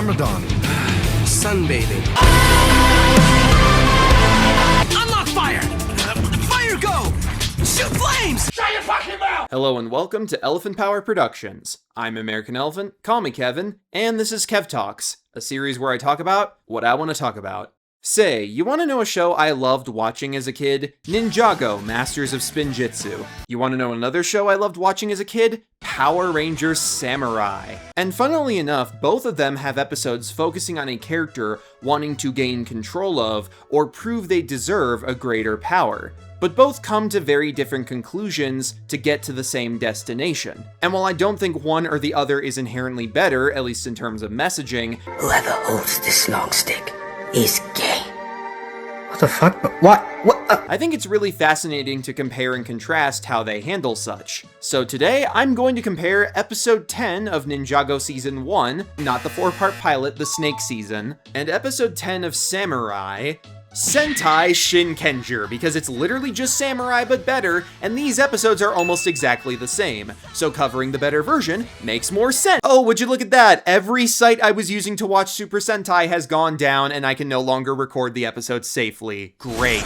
Garmadon. Sunbathing. Unlock fire! Fire go! Shoot flames! Shut your fucking mouth! Hello and welcome to Elephant Power Productions. I'm American Elephant, call me Kevin, and this is Kev Talks, a series where I talk about what I want to talk about. Say, you want to know a show I loved watching as a kid? Ninjago, Masters of Spinjitzu. You want to know another show I loved watching as a kid? Power Rangers Samurai. And funnily enough, both of them have episodes focusing on a character wanting to gain control of or prove they deserve a greater power. But both come to very different conclusions to get to the same destination. And while I don't think one or the other is inherently better, at least in terms of messaging, whoever holds this long stick is gay. What the fuck? What? I think it's really fascinating to compare and contrast how they handle such. So today, I'm going to compare episode 10 of Ninjago season 1, not the 4-part pilot, the snake season, and episode 10 of Samurai, Sentai Shinkenger, because it's literally just Samurai but better, and these episodes are almost exactly the same, so covering the better version makes more sense. Oh, would you look at that? Every site I was using to watch Super Sentai has gone down, and I can no longer record the episode safely. Great.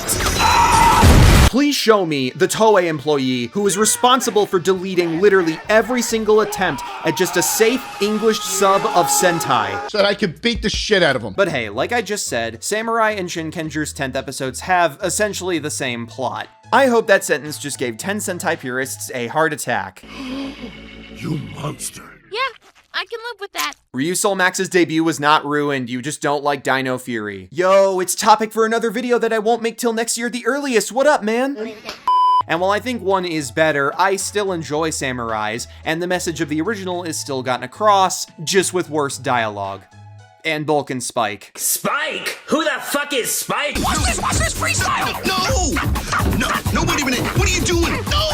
Please show me the Toei employee who is responsible for deleting literally every single attempt at just a safe English sub of Sentai. So that I could beat the shit out of him. But hey, like I just said, Samurai and Shinkenger's 10th episodes have essentially the same plot. I hope that sentence just gave 10 Sentai purists a heart attack. You monster. Yeah, I can live with that. Ryusol Max's debut was not ruined, you just don't like Dino Fury. Yo, it's topic for another video that I won't make till next year at the earliest. What up, man? And while I think one is better, I still enjoy Samurai's, and the message of the original is still gotten across, just with worse dialogue. And Bulk and Spike. Spike? Who the fuck is Spike? Watch this freestyle! No, wait a minute. What are you doing? No!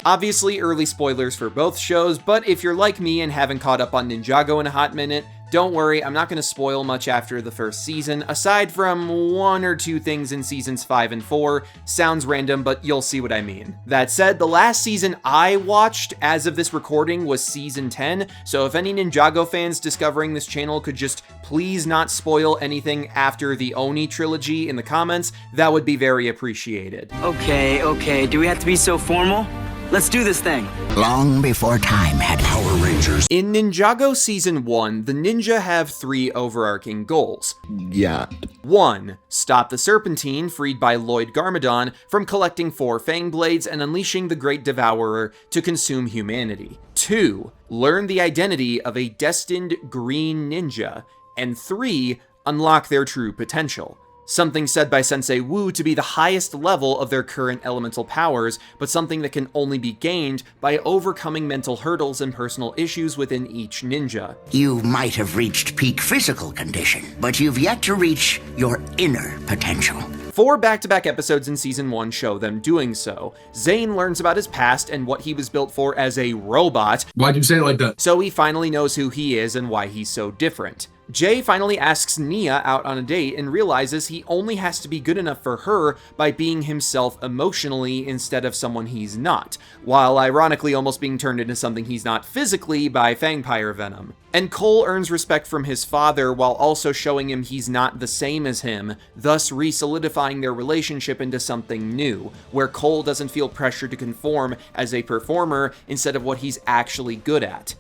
Obviously early spoilers for both shows, but if you're like me and haven't caught up on Ninjago in a hot minute, don't worry, I'm not going to spoil much after the first season, aside from one or two things in seasons 5 and 4. Sounds random, but you'll see what I mean. That said, the last season I watched as of this recording was season 10, so if any Ninjago fans discovering this channel could just please not spoil anything after the Oni trilogy in the comments, that would be very appreciated. Okay, do we have to be so formal? Let's do this thing. Long before time had Power Rangers. In Ninjago Season 1, the ninja have 3 overarching goals. Yeah. 1. Stop the Serpentine, freed by Lloyd Garmadon, from collecting 4 Fang Blades and unleashing the Great Devourer to consume humanity. 2. Learn the identity of a destined green ninja. And 3. Unlock their true potential. Something said by Sensei Wu to be the highest level of their current elemental powers, but something that can only be gained by overcoming mental hurdles and personal issues within each ninja. You might have reached peak physical condition, but you've yet to reach your inner potential. 4 back-to-back episodes in Season 1 show them doing so. Zane learns about his past and what he was built for as a robot. Why'd you say it like that? So he finally knows who he is and why he's so different. Jay finally asks Nia out on a date and realizes he only has to be good enough for her by being himself emotionally instead of someone he's not, while ironically almost being turned into something he's not physically by Fangpire Venom. And Cole earns respect from his father while also showing him he's not the same as him, thus re-solidifying their relationship into something new, where Cole doesn't feel pressured to conform as a performer instead of what he's actually good at.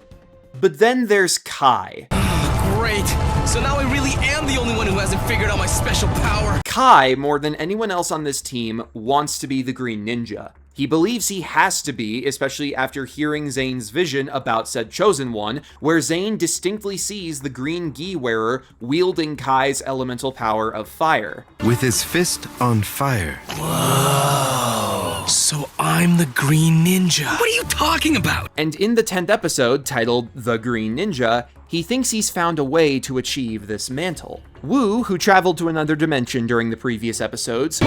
But then there's Kai. Great. So now I really am the only one who hasn't figured out my special power. Kai, more than anyone else on this team, wants to be the Green Ninja. He believes he has to be, especially after hearing Zane's vision about said Chosen One, where Zane distinctly sees the green gi wearer wielding Kai's elemental power of fire. With his fist on fire. Whoa. So I'm the Green Ninja. What are you talking about? And in the 10th episode, titled The Green Ninja, he thinks he's found a way to achieve this mantle. Wu, who traveled to another dimension during the previous episodes,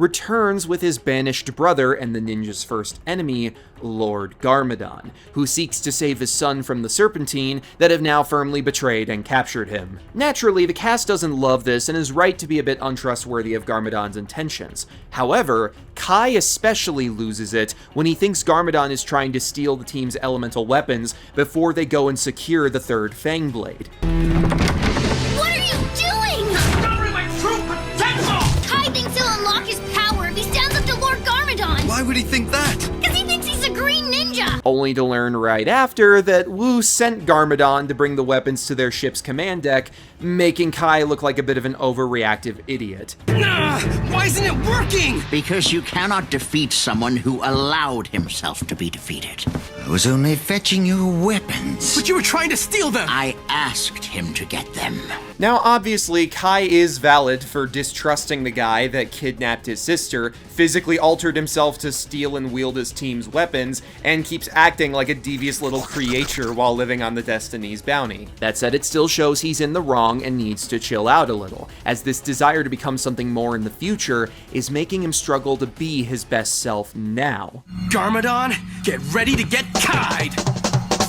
returns with his banished brother and the ninja's first enemy, Lord Garmadon, who seeks to save his son from the Serpentine that have now firmly betrayed and captured him. Naturally, the cast doesn't love this and is right to be a bit untrustworthy of Garmadon's intentions. However, Kai especially loses it when he thinks Garmadon is trying to steal the team's elemental weapons before they go and secure the third Fang Blade. What are you doing? Discovering my true potential! Kai thinks he'll unlock his power if he stands up to Lord Garmadon. Why would he think that? Because he thinks he's a green ninja. Only to learn right after that Wu sent Garmadon to bring the weapons to their ship's command deck, making Kai look like a bit of an overreactive idiot. Why isn't it working? Because you cannot defeat someone who allowed himself to be defeated. I was only fetching your weapons. But you were trying to steal them! I asked him to get them. Now, obviously, Kai is valid for distrusting the guy that kidnapped his sister, physically altered himself to steal and wield his team's weapons, and keeps acting like a devious little creature while living on the Destiny's bounty. That said, it still shows he's in the wrong and needs to chill out a little, as this desire to become something more in the future is making him struggle to be his best self now. Garmadon, get ready to get Kai'd!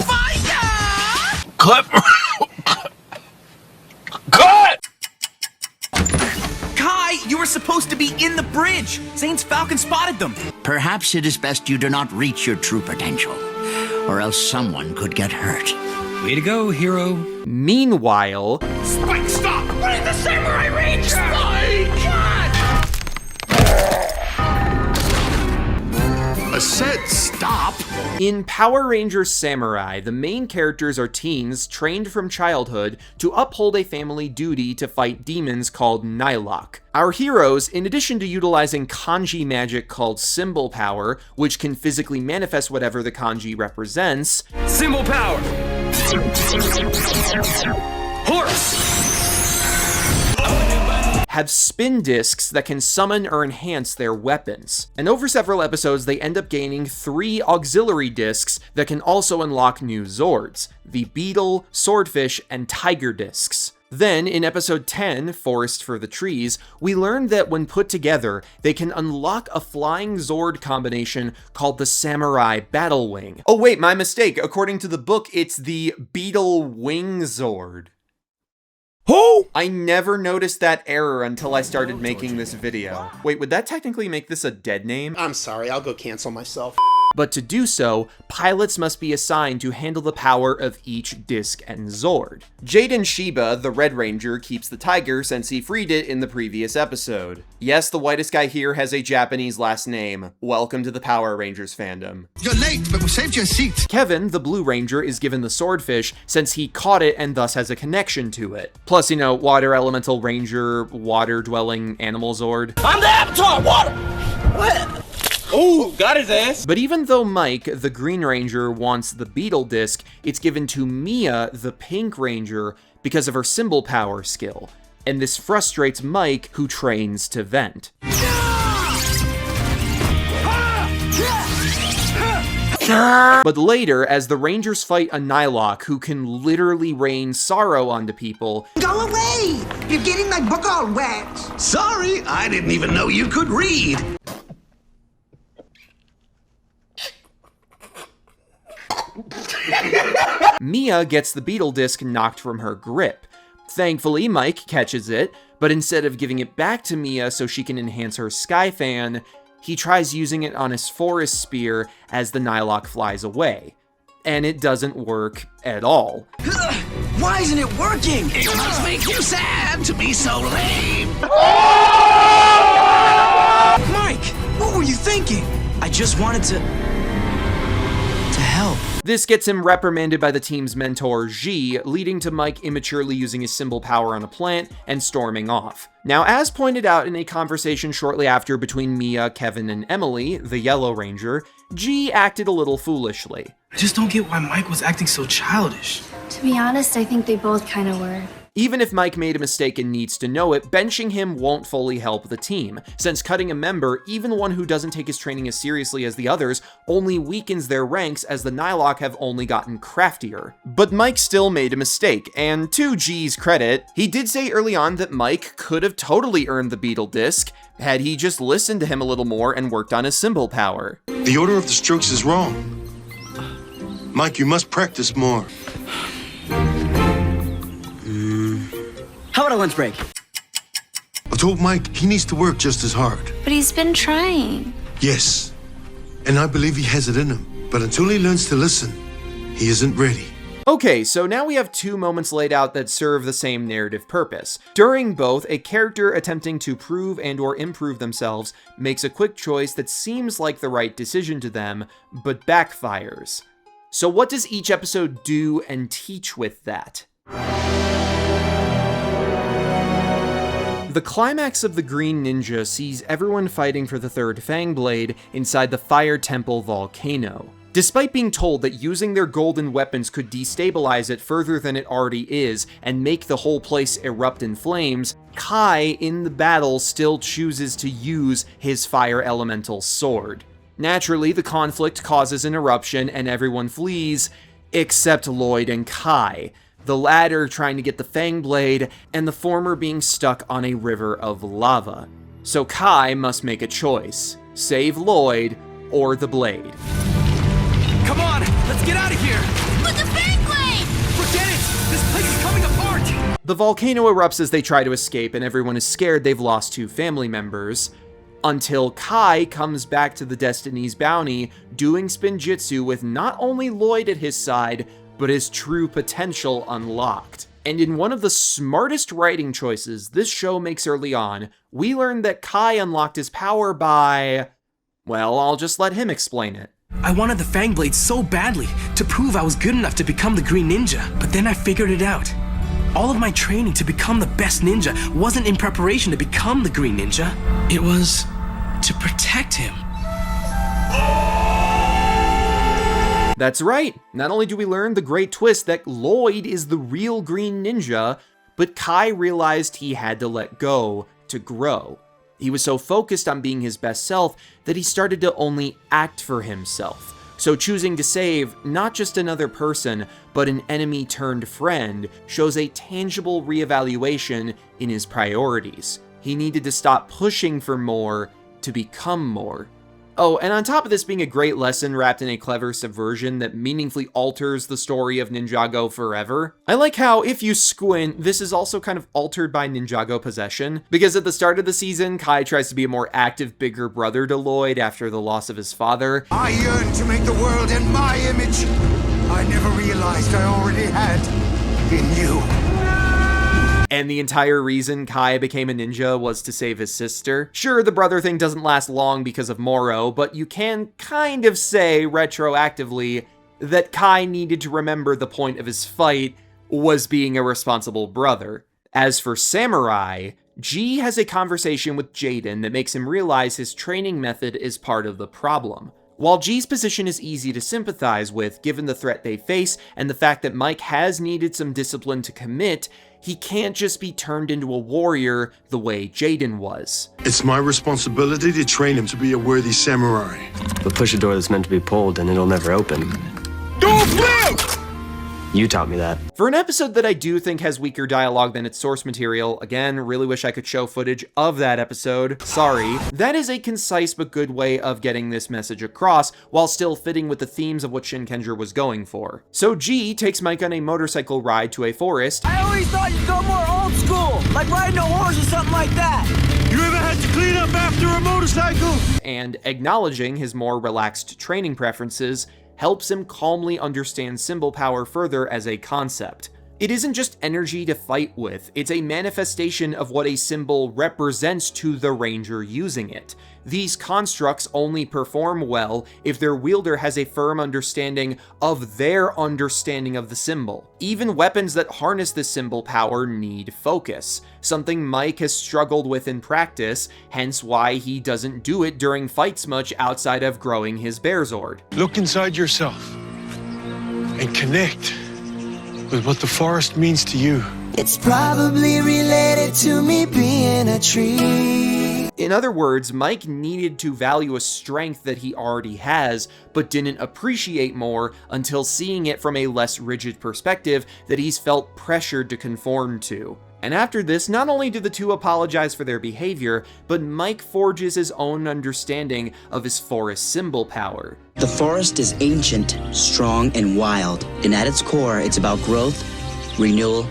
Fire! Cut! Kai, you were supposed to be in the bridge! Zane's Falcon spotted them! Perhaps it is best you do not reach your true potential, or else someone could get hurt. Way to go, hero. Meanwhile, Spike, stop! What is the Samurai Ranger? Spike! God! I said stop! in Power Rangers Samurai, the main characters are teens trained from childhood to uphold a family duty to fight demons called Nylok. Our heroes, in addition to utilizing kanji magic called symbol power, which can physically manifest whatever the kanji represents, Symbol power! Horse! have spin discs that can summon or enhance their weapons. And over several episodes, they end up gaining 3 auxiliary discs that can also unlock new Zords, the Beetle, Swordfish, and Tiger discs. Then, in episode 10, Forest for the Trees, we learn that when put together, they can unlock a flying Zord combination called the Samurai Battle Wing. Oh wait, my mistake. According to the book, it's the Beetle Wing Zord. Who? I never noticed that error until I started making this video. Wait, would that technically make this a dead name? I'm sorry, I'll go cancel myself. But to do so, pilots must be assigned to handle the power of each disc and Zord. Jaden Shiba, the Red Ranger, keeps the tiger since he freed it in the previous episode. Yes, the whitest guy here has a Japanese last name. Welcome to the Power Rangers fandom. You're late, but we saved your seat. Kevin, the Blue Ranger, is given the Swordfish since he caught it and thus has a connection to it. Plus, you know, Water Elemental Ranger, Water-dwelling Animal Zord. I'm the Avatar! Water! What? Oh, got his ass! But even though Mike, the Green Ranger, wants the Beetle disc, it's given to Mia, the Pink Ranger, because of her symbol power skill. And this frustrates Mike, who trains to vent. But later, as the Rangers fight a Nylok who can literally rain sorrow onto people, Go away! You're getting my book all wet! Sorry, I didn't even know you could read. Mia gets the Beetle disc knocked from her grip. Thankfully, Mike catches it, but instead of giving it back to Mia so she can enhance her Sky Fan, he tries using it on his Forest Spear as the Nylok flies away. And it doesn't work at all. Why isn't it working? It must make you sad to be so lame. Mike, what were you thinking? I just wanted to help. This gets him reprimanded by the team's mentor, G, leading to Mike immaturely using his symbol power on a plant and storming off. Now, as pointed out in a conversation shortly after between Mia, Kevin, and Emily, the Yellow Ranger, G acted a little foolishly. I just don't get why Mike was acting so childish. To be honest, I think they both kind of were. Even if Mike made a mistake and needs to know it, benching him won't fully help the team, since cutting a member, even one who doesn't take his training as seriously as the others, only weakens their ranks as the Nylok have only gotten craftier. But Mike still made a mistake, and to G's credit, he did say early on that Mike could have totally earned the Beetle Disc had he just listened to him a little more and worked on his symbol power. The order of the strokes is wrong. Mike, you must practice more. How about a lunch break? I told Mike he needs to work just as hard. But he's been trying. Yes, and I believe he has it in him. But until he learns to listen, he isn't ready. Okay, so now we have two moments laid out that serve the same narrative purpose. During both, a character attempting to prove and or improve themselves makes a quick choice that seems like the right decision to them, but backfires. So what does each episode do and teach with that? The climax of the Green Ninja sees everyone fighting for the third Fang Blade inside the Fire Temple volcano. Despite being told that using their golden weapons could destabilize it further than it already is and make the whole place erupt in flames, Kai in the battle still chooses to use his fire elemental sword. Naturally, the conflict causes an eruption and everyone flees, except Lloyd and Kai, the latter trying to get the Fang Blade and the former being stuck on a river of lava. So Kai must make a choice: save Lloyd or the blade. Come on, let's get out of here! But the Fang Blade! Forget it! This place is coming apart! The volcano erupts as they try to escape, and everyone is scared they've lost two family members, until Kai comes back to the Destiny's Bounty, doing Spinjitzu with not only Lloyd at his side, but his true potential unlocked. And in one of the smartest writing choices this show makes early on, we learn that Kai unlocked his power by... well, I'll just let him explain it. I wanted the Fang Blade so badly, to prove I was good enough to become the Green Ninja, but then I figured it out. All of my training to become the best ninja wasn't in preparation to become the Green Ninja. It was to protect him. That's right, not only do we learn the great twist that Lloyd is the real Green Ninja, but Kai realized he had to let go to grow. He was so focused on being his best self that he started to only act for himself. So choosing to save not just another person, but an enemy turned friend shows a tangible reevaluation in his priorities. He needed to stop pushing for more to become more. Oh, and on top of this being a great lesson wrapped in a clever subversion that meaningfully alters the story of Ninjago forever, I like how, if you squint, this is also kind of altered by Ninjago possession, because at the start of the season, Kai tries to be a more active, bigger brother to Lloyd after the loss of his father. I yearn to make the world in my image. I never realized I already had in you. And the entire reason Kai became a ninja was to save his sister. Sure, the brother thing doesn't last long because of Moro, but you can kind of say, retroactively, that Kai needed to remember the point of his fight was being a responsible brother. As for Samurai, G has a conversation with Jaden that makes him realize his training method is part of the problem. While G's position is easy to sympathize with, given the threat they face and the fact that Mike has needed some discipline to commit, he can't just be turned into a warrior the way Jaden was. It's my responsibility to train him to be a worthy samurai. But push a door that's meant to be pulled and it'll never open. Don't flip! You taught me that. For an episode that I do think has weaker dialogue than its source material, again, really wish I could show footage of that episode, sorry, that is a concise but good way of getting this message across while still fitting with the themes of what Shinkenger was going for. So G takes Mike on a motorcycle ride to a forest. I always thought you'd go more old school, like riding a horse or something like that. You ever had to clean up after a motorcycle? And acknowledging his more relaxed training preferences, helps him calmly understand symbol power further as a concept. It isn't just energy to fight with, it's a manifestation of what a symbol represents to the ranger using it. These constructs only perform well if their wielder has a firm understanding of their understanding of the symbol. Even weapons that harness this symbol power need focus, something Mike has struggled with in practice, hence why he doesn't do it during fights much outside of growing his Bearzord. Look inside yourself and connect with what the forest means to you. It's probably related to me being a tree. In other words, Mike needed to value a strength that he already has, but didn't appreciate more until seeing it from a less rigid perspective that he's felt pressured to conform to. And after this, not only do the two apologize for their behavior, but Mike forges his own understanding of his forest symbol power. The forest is ancient, strong, and wild, and at its core, it's about growth, renewal,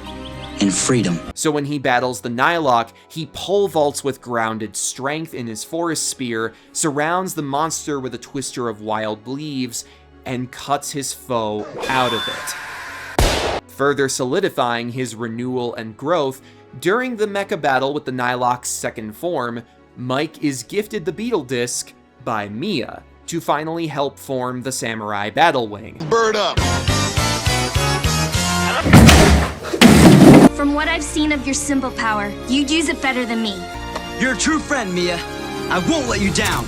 and freedom. So when he battles the Nylok, he pole vaults with grounded strength in his forest spear, surrounds the monster with a twister of wild leaves, and cuts his foe out of it. Further solidifying his renewal and growth, during the mecha battle with the Nylok's second form, Mike is gifted the beetle disc by Mia to finally help form the samurai battle wing. Bird up! From what I've seen of your symbol power, you'd use it better than me. You're a true friend, Mia. I won't let you down.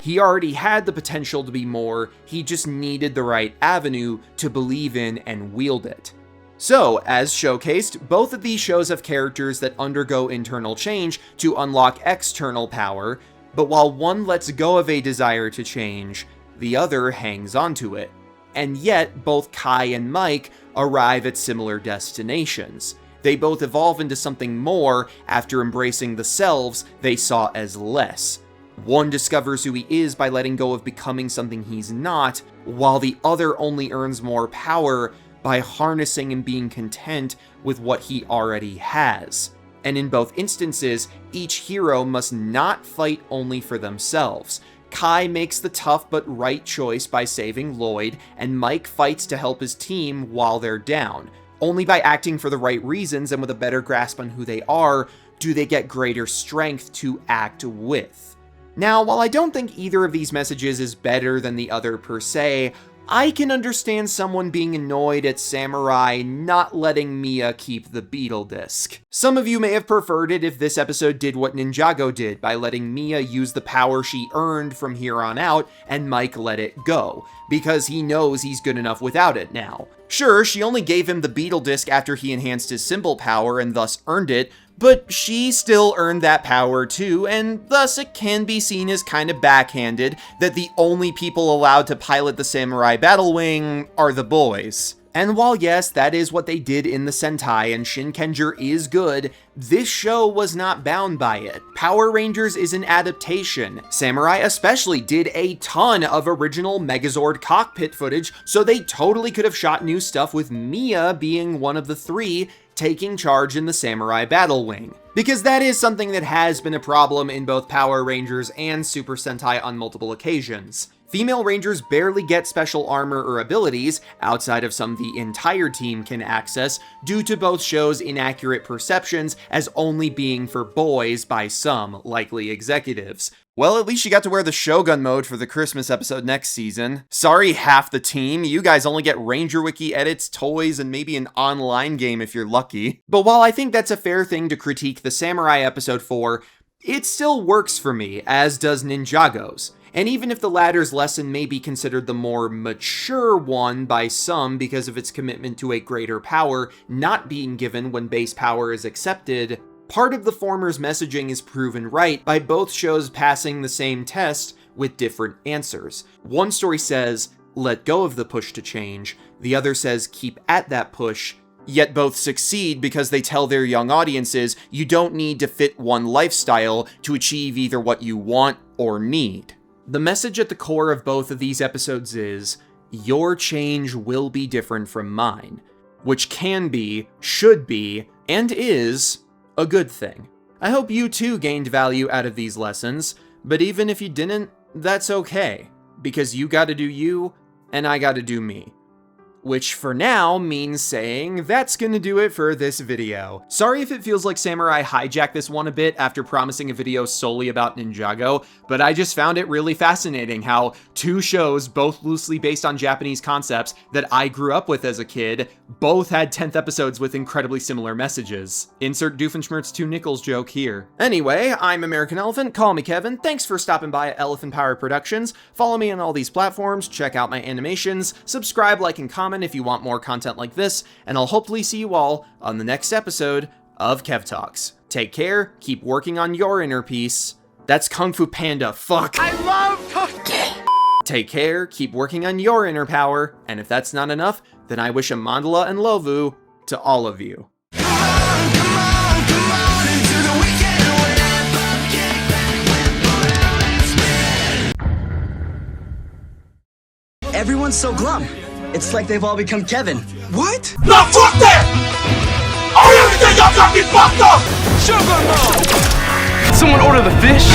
He already had the potential to be more, he just needed the right avenue to believe in and wield it. So, as showcased, both of these shows have characters that undergo internal change to unlock external power, but while one lets go of a desire to change, the other hangs onto it. And yet, both Kai and Mike arrive at similar destinations. They both evolve into something more after embracing the selves they saw as less. One discovers who he is by letting go of becoming something he's not, while the other only earns more power by harnessing and being content with what he already has. And in both instances, each hero must not fight only for themselves. Kai makes the tough but right choice by saving Lloyd, and Mike fights to help his team while they're down. Only by acting for the right reasons and with a better grasp on who they are, do they get greater strength to act with. Now, while I don't think either of these messages is better than the other per se, I can understand someone being annoyed at Samurai not letting Mia keep the beetle disc. Some of you may have preferred it if this episode did what Ninjago did by letting Mia use the power she earned from here on out and Mike let it go, because he knows he's good enough without it now. Sure, she only gave him the beetle disc after he enhanced his symbol power and thus earned it, but she still earned that power too, and thus it can be seen as kind of backhanded that the only people allowed to pilot the Samurai Battle Wing are the boys. And while yes, that is what they did in the Sentai and Shinkenger is good, this show was not bound by it. Power Rangers is an adaptation. Samurai especially did a ton of original Megazord cockpit footage, so they totally could have shot new stuff with Mia being one of the three taking charge in the Samurai Battle Wing. Because that is something that has been a problem in both Power Rangers and Super Sentai on multiple occasions. Female Rangers barely get special armor or abilities, outside of some the entire team can access, due to both shows' inaccurate perceptions as only being for boys by some likely executives. Well, at least you got to wear the Shogun mode for the Christmas episode next season. Sorry, half the team. You guys only get Ranger Wiki edits, toys, and maybe an online game if you're lucky. But while I think that's a fair thing to critique the Samurai episode for, it still works for me, as does Ninjago's. And even if the latter's lesson may be considered the more mature one by some because of its commitment to a greater power not being given when base power is accepted, part of the former's messaging is proven right by both shows passing the same test with different answers. One story says, let go of the push to change. The other says, keep at that push. Yet both succeed because they tell their young audiences you don't need to fit one lifestyle to achieve either what you want or need. The message at the core of both of these episodes is, your change will be different from mine, which can be, should be, and is a good thing. I hope you too gained value out of these lessons, but even if you didn't, that's okay, because you gotta do you, and I gotta do me. Which for now means saying that's gonna do it for this video. Sorry if it feels like Samurai hijacked this one a bit after promising a video solely about Ninjago, but I just found it really fascinating how two shows, both loosely based on Japanese concepts that I grew up with as a kid, both had 10th episodes with incredibly similar messages. Insert Doofenshmirtz 2 Nickels joke here. Anyway, I'm American Elephant, call me Kevin, thanks for stopping by at Elephant Power Productions, follow me on all these platforms, check out my animations, subscribe, like, and comment, comment if you want more content like this, and I'll hopefully see you all on the next episode of Kev Talks. Take care, keep working on your inner peace. That's Kung Fu Panda, fuck! I love Kung Fu! Take care, keep working on your inner power, and if that's not enough, then I wish a mandala and lovu to all of you. Everyone's so glum. It's like they've all become Kevin. What? No, fuck that! Everything y'all got me fucked up! Sugar mom! Someone order the fish?